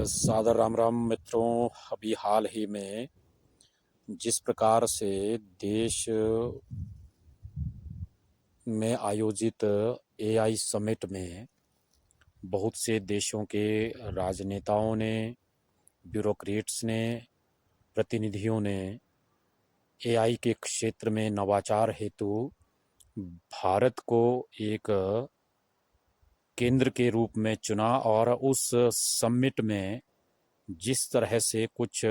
सादर राम राम मित्रों। अभी हाल ही में जिस प्रकार से देश में आयोजित एआई समिट में बहुत से देशों के राजनेताओं ने, ब्यूरोक्रेट्स ने, प्रतिनिधियों ने एआई के क्षेत्र में नवाचार हेतु भारत को एक केंद्र के रूप में चुना और उस समिट में जिस तरह से कुछ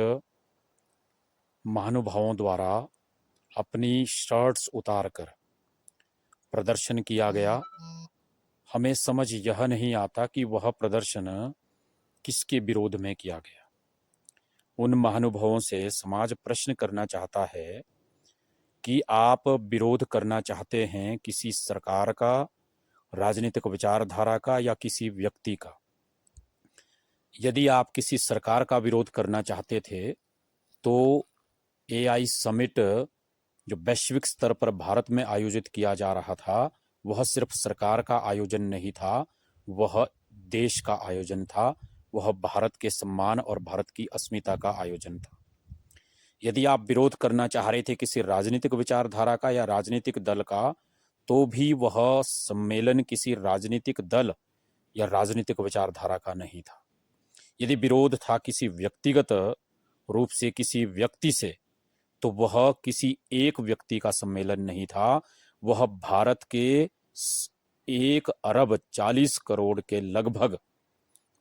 महानुभावों द्वारा अपनी शर्ट्स उतारकर प्रदर्शन किया गया, हमें समझ यह नहीं आता कि वह प्रदर्शन किसके विरोध में किया गया। उन महानुभावों से समाज प्रश्न करना चाहता है कि आप विरोध करना चाहते हैं किसी सरकार का, राजनीतिक विचारधारा का या किसी व्यक्ति का। यदि आप किसी सरकार का विरोध करना चाहते थे तो एआई समिट जो वैश्विक स्तर पर भारत में आयोजित किया जा रहा था, वह सिर्फ सरकार का आयोजन नहीं था, वह देश का आयोजन था, वह भारत के सम्मान और भारत की अस्मिता का आयोजन था। यदि आप विरोध करना चाह रहे थे किसी राजनीतिक विचारधारा का या राजनीतिक दल का, तो भी वह सम्मेलन किसी राजनीतिक दल या राजनीतिक विचारधारा का नहीं था। यदि विरोध था किसी व्यक्तिगत रूप से किसी व्यक्ति से, तो वह किसी एक व्यक्ति का सम्मेलन नहीं था, वह भारत के 1 अरब 40 करोड़ के लगभग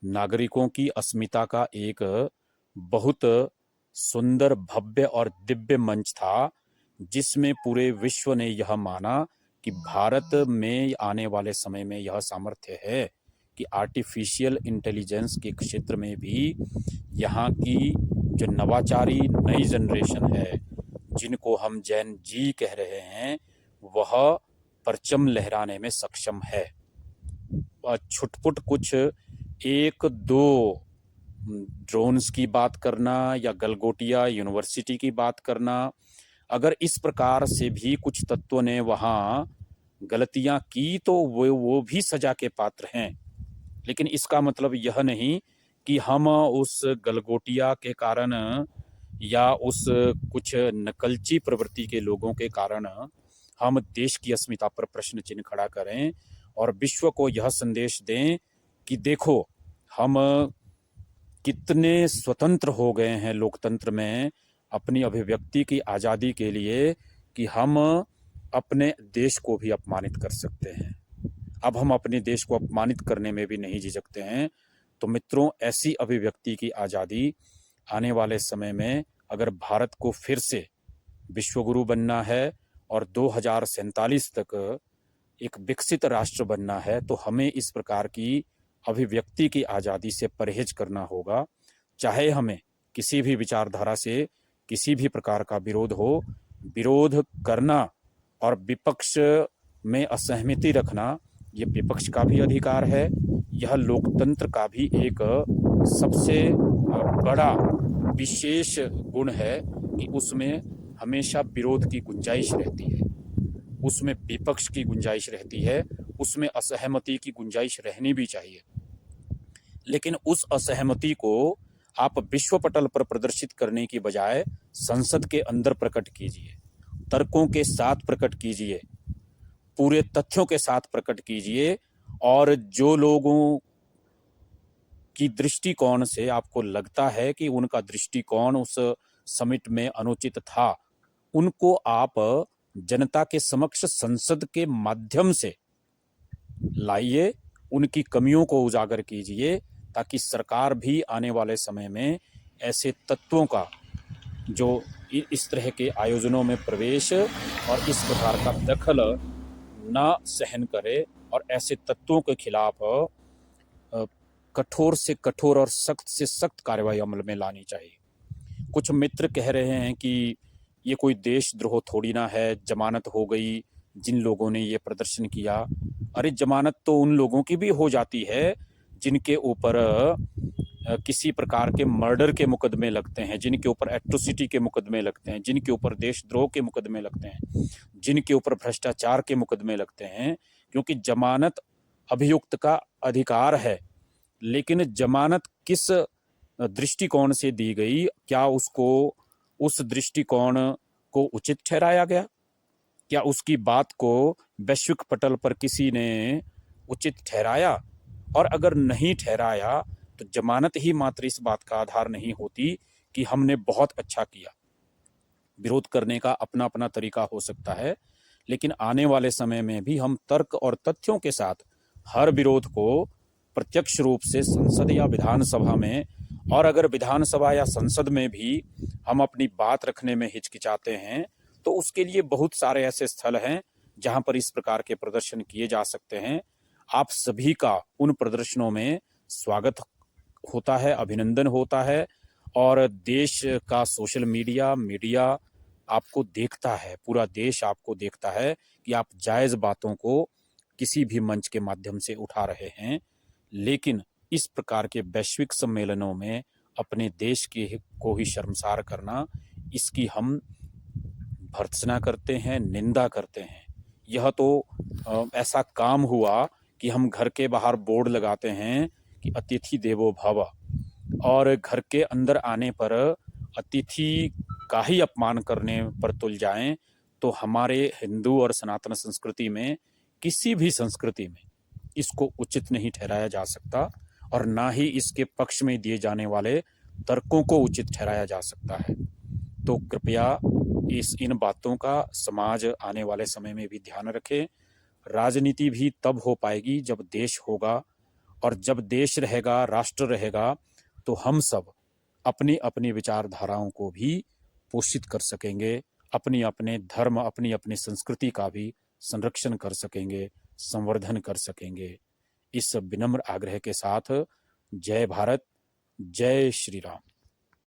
नागरिकों की अस्मिता का एक बहुत सुंदर, भव्य और दिव्य मंच था, जिसमें पूरे विश्व ने यह माना कि भारत में आने वाले समय में यह सामर्थ्य है कि आर्टिफिशियल इंटेलिजेंस के क्षेत्र में भी यहाँ की जो नवाचारी नई जनरेशन है, जिनको हम जैन जी कह रहे हैं, वह परचम लहराने में सक्षम है। छुटपुट कुछ 1-2 ड्रोन्स की बात करना या गलगोटिया यूनिवर्सिटी की बात करना, अगर इस प्रकार से भी कुछ तत्वों ने वहाँ गलतियां की तो वो भी सजा के पात्र हैं। लेकिन इसका मतलब यह नहीं कि हम उस गलगोटिया के कारण या उस कुछ नकलची प्रवृत्ति के लोगों के कारण हम देश की अस्मिता पर प्रश्न चिन्ह खड़ा करें और विश्व को यह संदेश दें कि देखो हम कितने स्वतंत्र हो गए हैं लोकतंत्र में अपनी अभिव्यक्ति की आज़ादी के लिए, कि हम अपने देश को भी अपमानित कर सकते हैं। अब हम अपने देश को अपमानित करने में भी नहीं झिझकते हैं। तो मित्रों, ऐसी अभिव्यक्ति की आज़ादी आने वाले समय में अगर भारत को फिर से विश्वगुरु बनना है और 2047 तक एक विकसित राष्ट्र बनना है, तो हमें इस प्रकार की अभिव्यक्ति की आज़ादी से परहेज करना होगा। चाहे हमें किसी भी विचारधारा से किसी भी प्रकार का विरोध हो, विरोध करना और विपक्ष में असहमति रखना, ये विपक्ष का भी अधिकार है। यह लोकतंत्र का भी एक सबसे बड़ा विशेष गुण है कि उसमें हमेशा विरोध की गुंजाइश रहती है, उसमें विपक्ष की गुंजाइश रहती है, उसमें असहमति की गुंजाइश रहनी भी चाहिए। लेकिन उस असहमति को आप विश्व पटल पर प्रदर्शित करने की बजाय संसद के अंदर प्रकट कीजिए, तर्कों के साथ प्रकट कीजिए, पूरे तथ्यों के साथ प्रकट कीजिए। और जो लोगों की दृष्टिकोण से आपको लगता है कि उनका दृष्टिकोण उस समिट में अनुचित था, उनको आप जनता के समक्ष संसद के माध्यम से लाइए, उनकी कमियों को उजागर कीजिए, ताकि सरकार भी आने वाले समय में ऐसे तत्वों का जो इस तरह के आयोजनों में प्रवेश और इस प्रकार का दखल न सहन करे और ऐसे तत्वों के खिलाफ कठोर से कठोर और सख्त से सख्त कार्रवाई अमल में लानी चाहिए। कुछ मित्र कह रहे हैं कि ये कोई देशद्रोह थोड़ी ना है, जमानत हो गई जिन लोगों ने ये प्रदर्शन किया। अरे जमानत तो उन लोगों की भी हो जाती है जिनके ऊपर किसी प्रकार के मर्डर के मुकदमे लगते हैं, जिनके ऊपर एट्रोसिटी के मुकदमे लगते हैं, जिनके ऊपर देशद्रोह के मुकदमे लगते हैं, जिनके ऊपर भ्रष्टाचार के मुकदमे लगते हैं। क्योंकि जमानत अभियुक्त का अधिकार है, लेकिन जमानत किस दृष्टिकोण से दी गई, क्या उसको उस दृष्टिकोण को उचित ठहराया गया? क्या उसकी बात को वैश्विक पटल पर किसी ने उचित ठहराया? और अगर नहीं ठहराया तो जमानत ही मात्र इस बात का आधार नहीं होती कि हमने बहुत अच्छा किया। विरोध करने का अपना अपना तरीका हो सकता है, लेकिन आने वाले समय में भी हम तर्क और तथ्यों के साथ हर विरोध को प्रत्यक्ष रूप से संसद या विधानसभा में, और अगर विधानसभा या संसद में भी हम अपनी बात रखने में हिचकिचाते हैं तो उसके लिए बहुत सारे ऐसे स्थल हैं जहां पर इस प्रकार के प्रदर्शन किए जा सकते हैं। आप सभी का उन प्रदर्शनों में स्वागत होता है, अभिनंदन होता है, और देश का सोशल मीडिया आपको देखता है, पूरा देश आपको देखता है कि आप जायज बातों को किसी भी मंच के माध्यम से उठा रहे हैं। लेकिन इस प्रकार के वैश्विक सम्मेलनों में अपने देश के को ही शर्मसार करना, इसकी हम भर्त्सना करते हैं, निंदा करते हैं। यह तो ऐसा काम हुआ कि हम घर के बाहर बोर्ड लगाते हैं कि अतिथि देवो भव, और घर के अंदर आने पर अतिथि का ही अपमान करने पर तुल जाएं, तो हमारे हिंदू और सनातन संस्कृति में, किसी भी संस्कृति में इसको उचित नहीं ठहराया जा सकता, और ना ही इसके पक्ष में दिए जाने वाले तर्कों को उचित ठहराया जा सकता है। तो कृपया इन बातों का समाज आने वाले समय में भी ध्यान रखे। राजनीति भी तब हो पाएगी जब देश होगा, और जब देश रहेगा, राष्ट्र रहेगा, तो हम सब अपनी अपनी विचारधाराओं को भी पोषित कर सकेंगे, अपनी अपने धर्म, अपनी अपनी संस्कृति का भी संरक्षण कर सकेंगे, संवर्धन कर सकेंगे। इस विनम्र आग्रह के साथ जय भारत, जय श्री राम।